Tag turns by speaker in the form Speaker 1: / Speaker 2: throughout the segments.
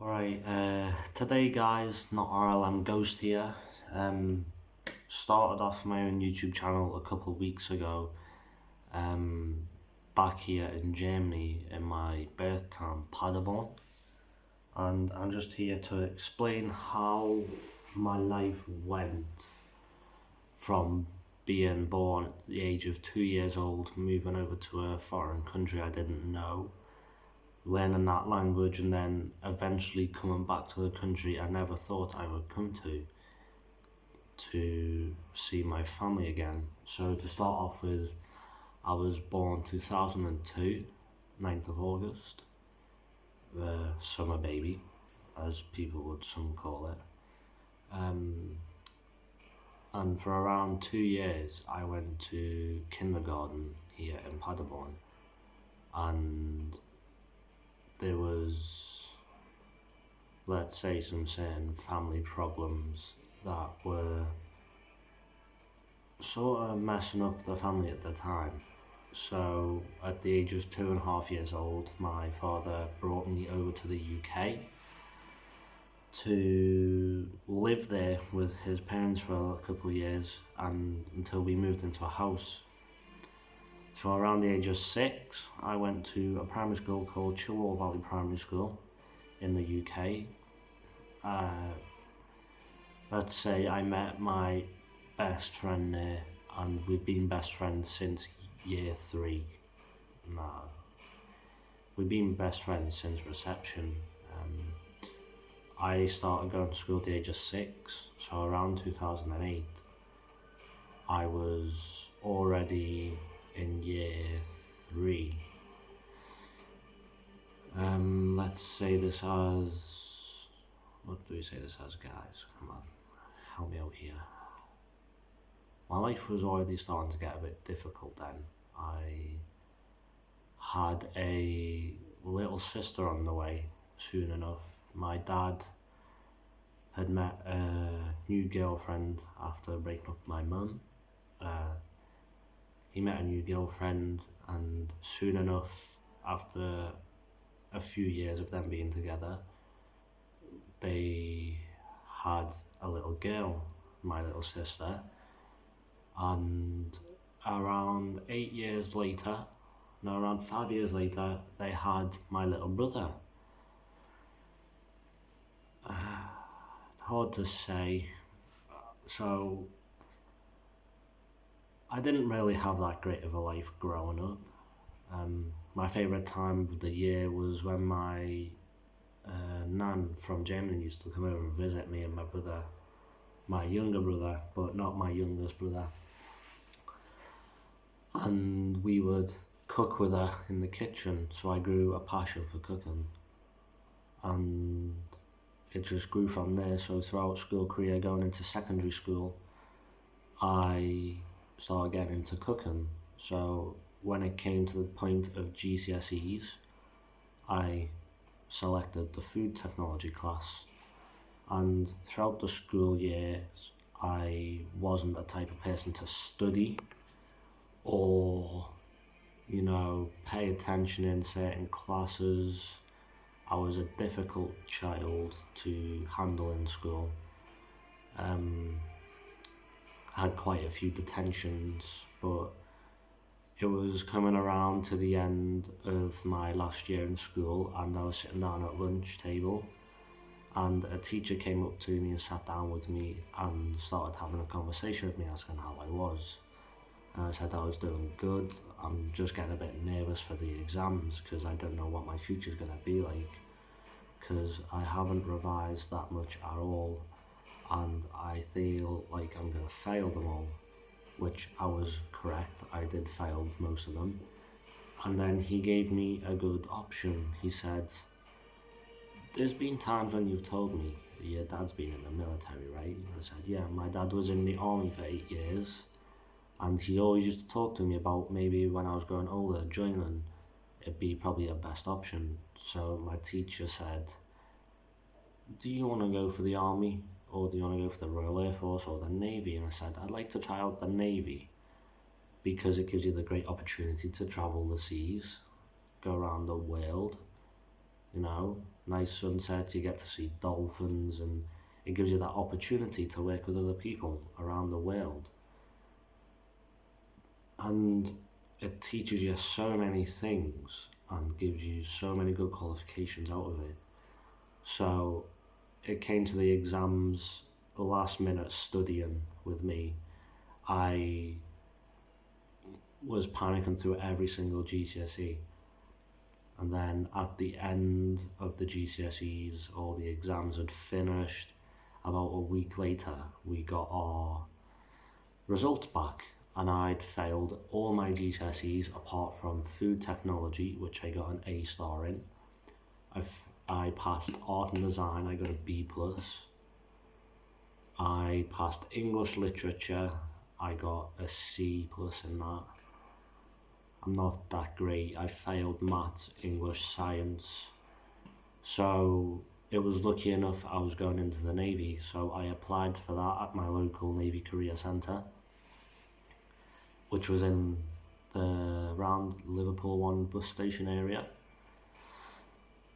Speaker 1: Alright, today guys, not RLM Ghost here. Started off my own YouTube channel a couple of weeks ago, back here in Germany in my birth town, Paderborn. And I'm just here to explain how my life went from being born at the age of 2 years old, moving over to a foreign country I didn't know, learning that language, and then eventually coming back to the country I never thought I would come to see my family again. So to start off with, I was born 2002, 9th of August, the summer baby, as people would some call it. And for around 2 years I went to kindergarten here in Paderborn, and there was, let's say, some certain family problems that were sort of messing up the family at the time. So at the age of 2.5 years old, my father brought me over to the UK to live there with his parents for a couple of years, and until we moved into a house. So around the age of 6, I went to a primary school called Chilwell Valley Primary School in the UK. Let's say I met my best friend there, and we've been best friends since year 3. Nah, we've been best friends since reception. I started going to school at the age of 6, so around 2008, I was already in year 3. Let's say this as, what do we say this as, guys? Come on, help me out here. My life was already starting to get a bit difficult then. I had a little sister on the way soon enough. My dad had met a new girlfriend after breaking up with my mum. He met a new girlfriend, and soon enough, after a few years of them being together, they had a little girl, my little sister. And around 8 years later, no, around 5 years later, they had my little brother. Hard to say. So I didn't really have that great of a life growing up. My favourite time of the year was when my nan from Germany used to come over and visit me and my brother, my younger brother, but not my youngest brother. And we would cook with her in the kitchen, so I grew a passion for cooking. And it just grew from there. So throughout school career, going into secondary school, I started getting into cooking. So when it came to the point of GCSEs, I selected the food technology class. And throughout the school years, I wasn't the type of person to study or, pay attention in certain classes. I was a difficult child to handle in school. I had quite a few detentions, but it was coming around to the end of my last year in school, and I was sitting down at lunch table, and a teacher came up to me and sat down with me and started having a conversation with me, asking how I was. And I said I was doing good. I'm just getting a bit nervous for the exams because I don't know what my future's going to be like, because I haven't revised that much at all, and I feel like I'm going to fail them all, which I was correct. I did fail most of them. And then he gave me a good option. He said, there's been times when you've told me your dad's been in the military, right? I said, yeah, my dad was in the army for 8 years, and he always used to talk to me about maybe when I was growing older, joining, it'd be probably a best option. So my teacher said, do you want to go for the army, or do you want to go for the Royal Air Force or the Navy? And I said, I'd like to try out the Navy, because it gives you the great opportunity to travel the seas, go around the world, nice sunsets, you get to see dolphins, and it gives you that opportunity to work with other people around the world. And it teaches you so many things and gives you so many good qualifications out of it. So it came to the exams, last minute studying with me. I was panicking through every single GCSE. And then at the end of the GCSEs, all the exams had finished. About a week later, we got our results back, and I'd failed all my GCSEs apart from food technology, which I got an A star in. I passed art and design, I got a B+. I passed English literature, I got a C+ in that. I'm not that great. I failed maths, English, science. So it was lucky enough I was going into the Navy, so I applied for that at my local Navy Career Centre, which was in the around Liverpool 1 bus station area.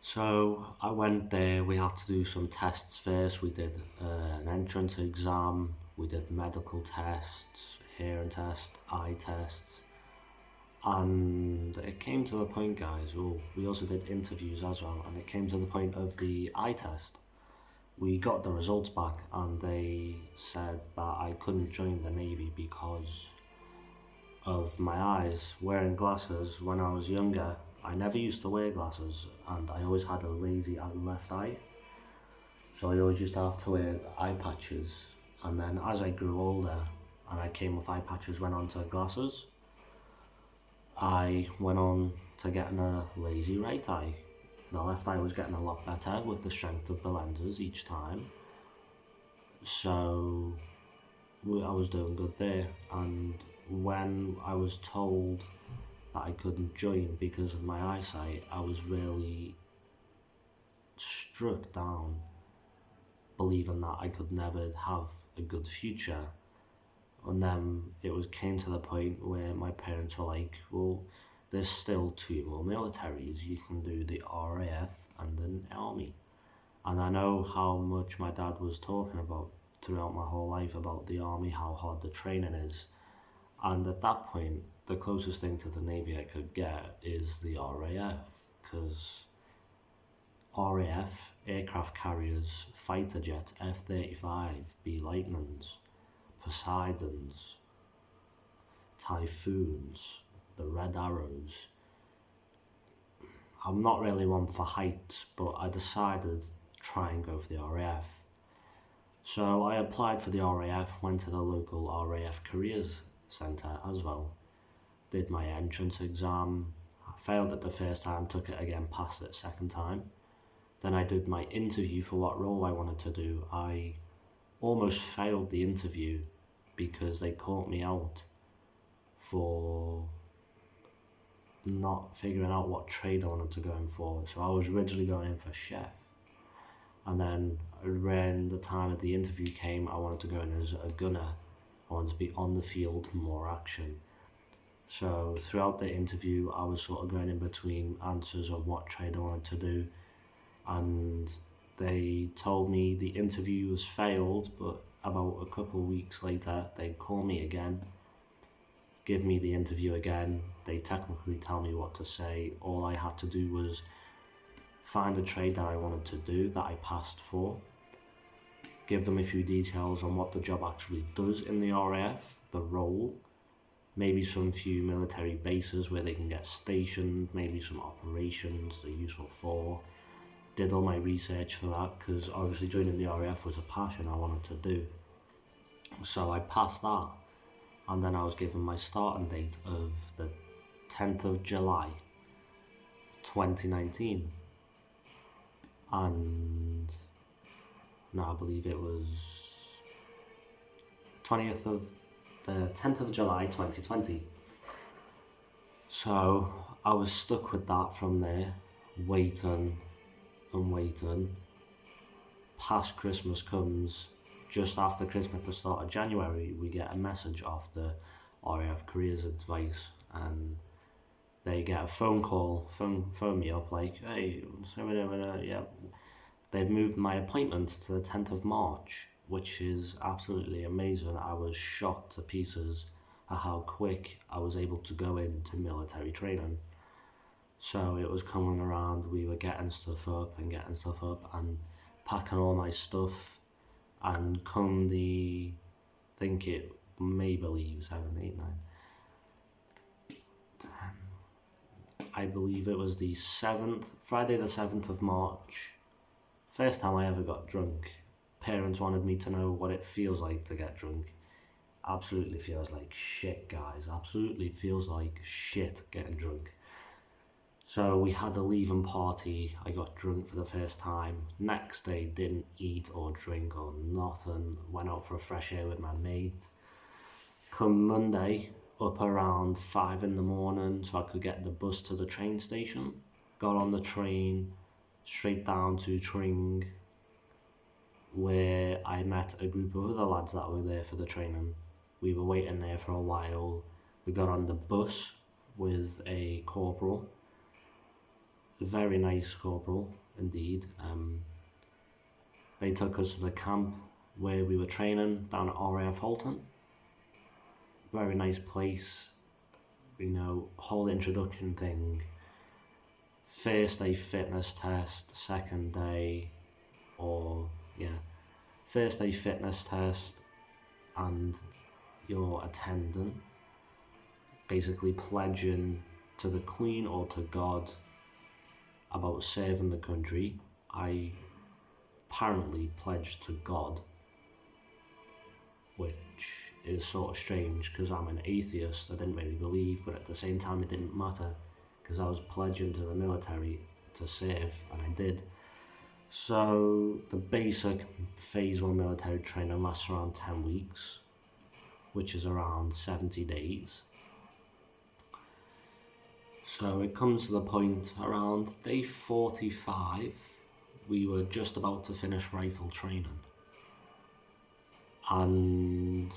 Speaker 1: So I went there, we had to do some tests first. We did an entrance exam, we did medical tests, hearing test, eye tests. And it came to the point, guys, we also did interviews as well, and it came to the point of the eye test. We got the results back and they said that I couldn't join the Navy because of my eyes. Wearing glasses when I was younger, I never used to wear glasses, and I always had a lazy left eye. So I always used to have to wear eye patches, and then as I grew older and I came with eye patches, went on to glasses, I went on to getting a lazy right eye. The left eye was getting a lot better with the strength of the lenses each time. So I was doing good there. And when I was told that I couldn't join because of my eyesight, I was really struck down, believing that I could never have a good future. And then came to the point where my parents were like, well, there's still 2 more militaries. You can do the RAF and the Army. And I know how much my dad was talking about throughout my whole life about the Army, how hard the training is. And at that point, the closest thing to the Navy I could get is the RAF, because RAF, aircraft carriers, fighter jets, F-35, B Lightnings, Poseidons, Typhoons, the Red Arrows. I'm not really one for heights, but I decided to try and go for the RAF. So I applied for the RAF, went to the local RAF Careers Centre as well, did my entrance exam, failed it the first time, took it again, passed it second time. Then I did my interview for what role I wanted to do. I almost failed the interview because they caught me out for not figuring out what trade I wanted to go in for. So I was originally going in for chef. And then when the time of the interview came, I wanted to go in as a gunner. I wanted to be on the field, more action. So throughout the interview, I was sort of going in between answers on what trade I wanted to do. And they told me the interview was failed, but about a couple of weeks later, they'd call me again, give me the interview again. They technically tell me what to say. All I had to do was find a trade that I wanted to do, that I passed for, give them a few details on what the job actually does in the RAF, the role, maybe some few military bases where they can get stationed, maybe some operations they're useful for. Did all my research for that, because obviously joining the RAF was a passion I wanted to do. So I passed that, and then I was given my starting date of the 10th of July 2019. And no, I believe it was 10th of July 2020. So I was stuck with that from there, waiting and waiting. Past Christmas comes. Just after Christmas, the start of January, we get a message off the RAF Careers Advice, and they get a phone me up like, hey, yeah, they've moved my appointment to the 10th of March, which is absolutely amazing. I was shocked to pieces at how quick I was able to go into military training. So it was coming around, we were getting stuff up and packing all my stuff, and come the, think it may believe 7, 8, 9, I believe it was the 7th, Friday the 7th of March. First time I ever got drunk. Parents wanted me to know what it feels like to get drunk. Absolutely feels like shit, guys. Absolutely feels like shit getting drunk. So we had a leaving party. I got drunk for the first time. Next day, didn't eat or drink or nothing. Went out for a fresh air with my mate. Come Monday, up around 5 in the morning so I could get the bus to the train station. Got on the train, straight down to Tring, where I met a group of other lads that were there for the training. We were waiting there for a while. We got on the bus with a corporal. A very nice corporal, indeed. They took us to the camp where we were training down at RAF Halton. Very nice place, whole introduction thing. First day fitness test, first day fitness test, and your attendant basically pledging to the Queen or to God about serving the country. I apparently pledged to God, which is sort of strange because I'm an atheist. I didn't really believe, but at the same time it didn't matter because I was pledging to the military to serve, and I did. So the basic phase 1 military training lasts around 10 weeks, which is around 70 days. So it comes to the point around day 45, we were just about to finish rifle training. And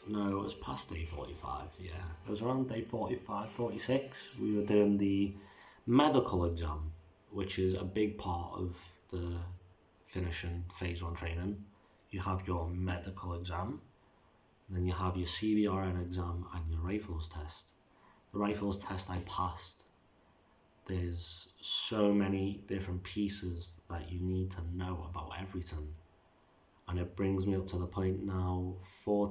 Speaker 1: no, it was past day 45, yeah. It was around day 45, 46. We were doing the medical exam, which is a big part of the finishing phase 1 training. You have your medical exam, and then you have your CBRN exam and your rifles test. The rifles test I passed. There's so many different pieces that you need to know about everything. And it brings me up to the point now,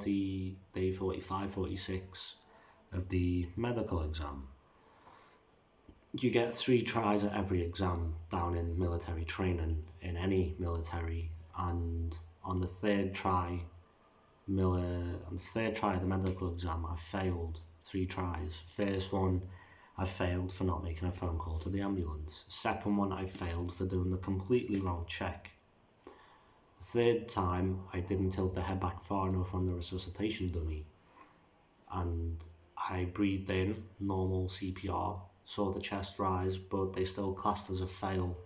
Speaker 1: day 45, 46 of the medical exam. You get 3 tries at every exam down in military training, in any military, and on the third try of the medical exam, I failed 3 tries. First one, I failed for not making a phone call to the ambulance. Second one, I failed for doing the completely wrong check. Third time, I didn't tilt the head back far enough on the resuscitation dummy, and I breathed in, normal CPR, saw the chest rise, but they still classed as a fail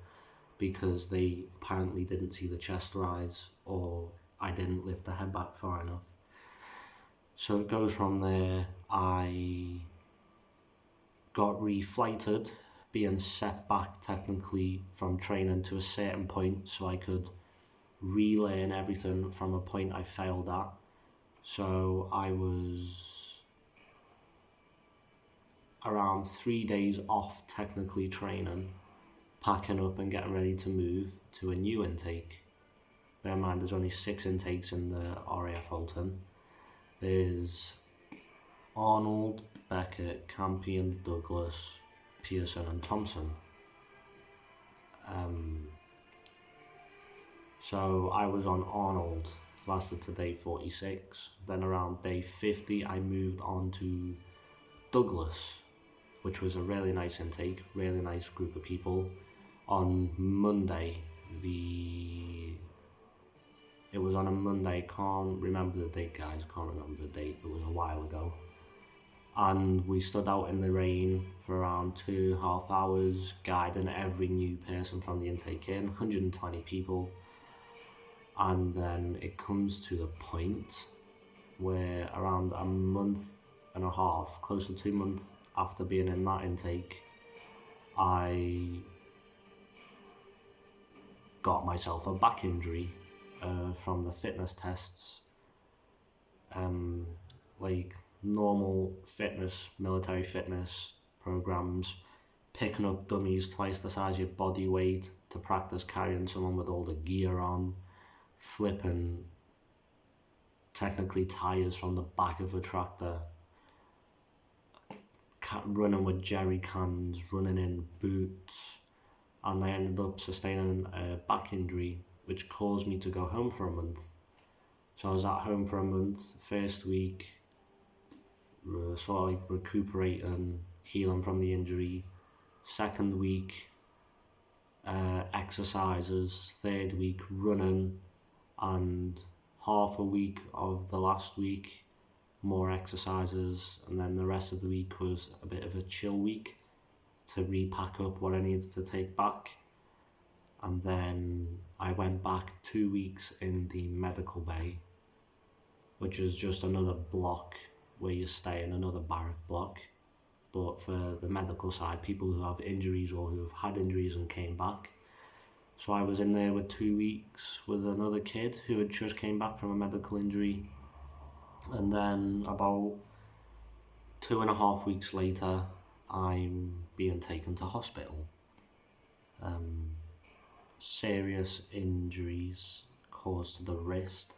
Speaker 1: because they apparently didn't see the chest rise, or I didn't lift the head back far enough. So it goes from there. I got reflighted, being set back technically from training to a certain point so I could relaying everything from a point I failed at. So I was around 3 days off technically training, packing up and getting ready to move to a new intake. Bear in mind there's only 6 intakes in the RAF Halton. There's Arnold, Beckett, Campion, Douglas, Pearson and Thompson. So I was on Arnold, lasted to day 46. Then around day 50, I moved on to Douglas, which was a really nice intake, really nice group of people. On Monday, it was on a Monday, can't remember the date, guys, can't remember the date, it was a while ago. And we stood out in the rain for around 2.5 hours, guiding every new person from the intake in, 120 people. And then it comes to the point where around a month and a half, close to 2 months after being in that intake, I got myself a back injury from the fitness tests. Like normal fitness, military fitness programs, picking up dummies twice the size of your body weight to practice carrying someone with all the gear on, flipping technically tires from the back of a tractor, running with jerry cans, running in boots, and I ended up sustaining a back injury which caused me to go home for a month. So I was at home for a month. First week, sort of like recuperating, healing from the injury. Second week, exercises. Third week, running. And half a week of the last week, more exercises. And then the rest of the week was a bit of a chill week to repack up what I needed to take back. And then I went back 2 weeks in the medical bay, which is just another block where you stay in, another barrack block. But for the medical side, people who have injuries or who have had injuries and came back. So I was in there with 2 weeks with another kid who had just came back from a medical injury. And then about 2.5 weeks later, I'm being taken to hospital. Serious injuries caused to the wrist.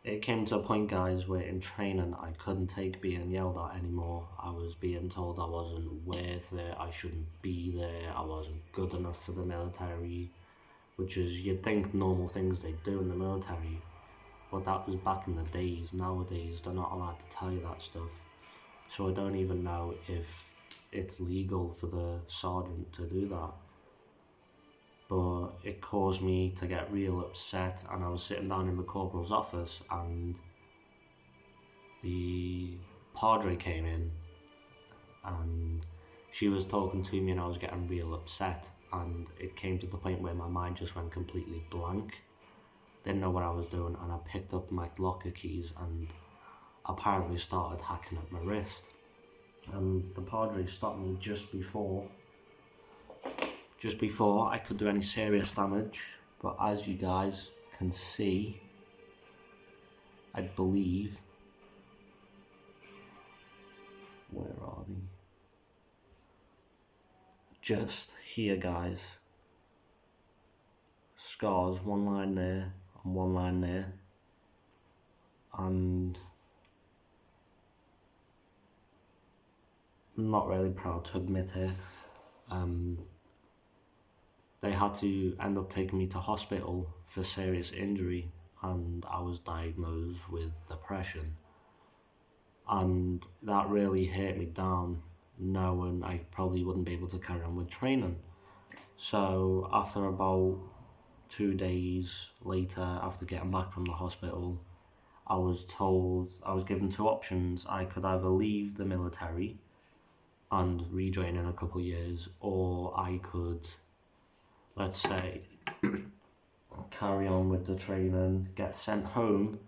Speaker 1: It came to a point, guys, where in training I couldn't take being yelled at anymore. I was being told I wasn't worth it, I shouldn't be there, I wasn't good enough for the military, which is, you'd think, normal things they do in the military, but that was back in the days. Nowadays they're not allowed to tell you that stuff, so I don't even know if it's legal for the sergeant to do that. But it caused me to get real upset, and I was sitting down in the corporal's office and the padre came in and she was talking to me and I was getting real upset, and it came to the point where my mind just went completely blank. Didn't know what I was doing, and I picked up my locker keys and apparently started hacking at my wrist. And the padre stopped me just before I could do any serious damage. But as you guys can see, I believe, where are they? Just here, guys. Scars, one line there and one line there. And I'm not really proud to admit it. They had to end up taking me to hospital for serious injury, and I was diagnosed with depression. And that really hurt me down, knowing I probably wouldn't be able to carry on with training. So after about 2 days later, after getting back from the hospital, I was given two options. I could either leave the military and rejoin in a couple of years, or I could, let's say, carry on with the training, get sent home,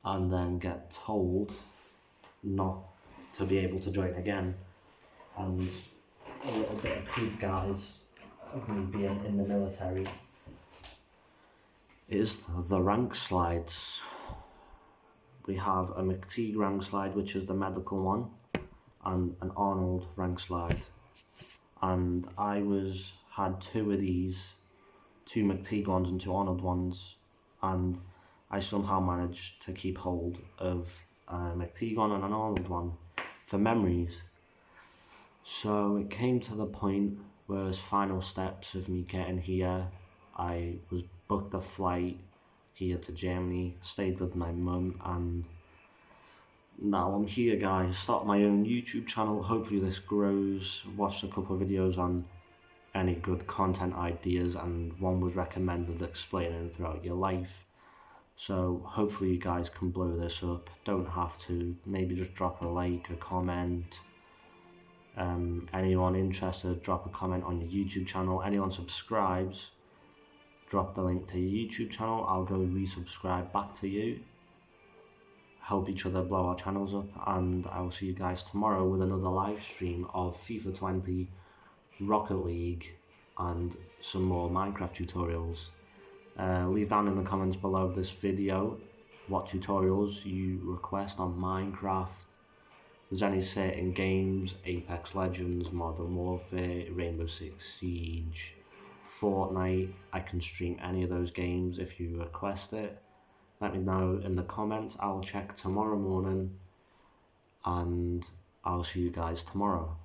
Speaker 1: and then get told not to be able to join again. And a little bit of proof, guys, of me being in the military is the rank slides. We have a McTeague rank slide, which is the medical one, and an Arnold rank slide. And I had two of these, two McTeague ones and two Arnold ones, and I somehow managed to keep hold of a McTeague one and an Arnold one for memories. So it came to the point where as final steps of me getting here, I was booked a flight here to Germany, stayed with my mum, and now I'm here, guys. Start my own YouTube channel. Hopefully this grows. Watched a couple of videos on any good content ideas, and one was recommended explaining throughout your life. So hopefully you guys can blow this up. Don't have to. Maybe just drop a like, a comment. Anyone interested, drop a comment on your YouTube channel. Anyone subscribes, drop the link to your YouTube channel. I'll go resubscribe back to you. help each other blow our channels up, and I will see you guys tomorrow with another live stream of FIFA 20, Rocket League, and some more Minecraft tutorials. Leave down in the comments below this video what tutorials you request on Minecraft. If there's any certain games, Apex Legends, Modern Warfare, Rainbow Six Siege, Fortnite, I can stream any of those games if you request it. Let me know in the comments. I'll check tomorrow morning, and I'll see you guys tomorrow.